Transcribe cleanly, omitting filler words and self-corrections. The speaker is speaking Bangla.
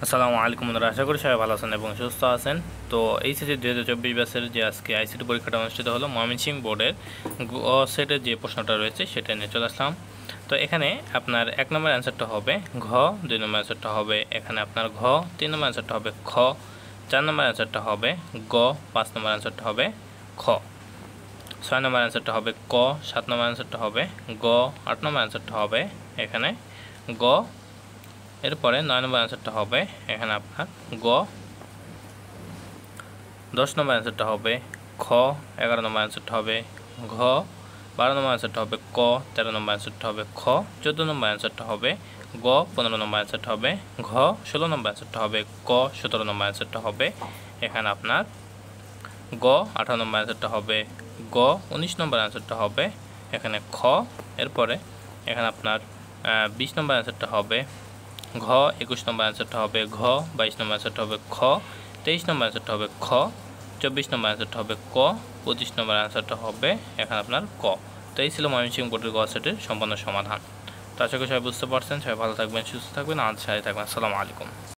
আসসালামু আলাইকুম বন্ধুরা, আশা করি সবাই ভালো আছেন এবং সুস্থ আছেন। তো এইচএসসি 2024 ব্যাচের যে আজকে আইসিটি পরীক্ষাটা অনুষ্ঠিত হলো, ময়মনসিংহ বোর্ডের গ সেটের যে প্রশ্নটা রয়েছে সেটা নিয়ে চলে আসলাম। তো এখানে আপনার 1 নম্বর অ্যান্সারটা হবে ঘ, 2 নম্বর অ্যান্সারটা হবে এখানে আপনার ঘ, 3 নম্বর অ্যান্সারটা হবে খ, 4 নম্বর অ্যান্সারটা হবে গ, 5 নম্বর অ্যান্সারটা হবে খ, 6 নম্বর অ্যান্সারটা হবে ক, 7 নম্বর অ্যান্সারটা হবে গ, 8 নম্বর অ্যান্সারটা হবে এখানে গ, এরপরে 9 নম্বর অ্যান্সারটা হবে এখানে আপনার গ, 10 নম্বর অ্যান্সারটা হবে খ, 11 নম্বর অ্যান্সারটা হবে ঘ, 12 নম্বর অ্যান্সারটা হবে ক, 13 নম্বর অ্যান্সারটা হবে খ, 14 নম্বর অ্যান্সারটা হবে গ, 15 নম্বর অ্যান্সারটা হবে ঘ, 16 নম্বর অ্যান্সারটা হবে ক, 17 নম্বর অ্যান্সারটা হবে এখানে আপনার গ, 18 নম্বর অ্যান্সারটা হবে গ, 19 নম্বর অ্যান্সারটা হবে এখানে খ, এরপরে এখানে আপনার 20 নম্বর অ্যান্সারটা হবে ঘ, 21 নম্বর অ্যান্সারটা হবে ঘ, 22 নম্বর অ্যান্সারটা হবে খ, 23 নম্বর অ্যান্সারটা হবে খ, 24 নম্বর অ্যান্সারটা হবে ক, 25 নম্বর অ্যান্সারটা হবে এখানে আপনার ক। তো এই ছিল ময়মনসিংহ বোর্ডের গ সেটের সম্পূর্ণ সমাধান। তো আশা করি সবাই বুঝতে পারছেন। সবাই ভালো থাকবেন, সুস্থ থাকবেন, আমাদের সাথে থাকবেন। আসসালামু আলাইকুম।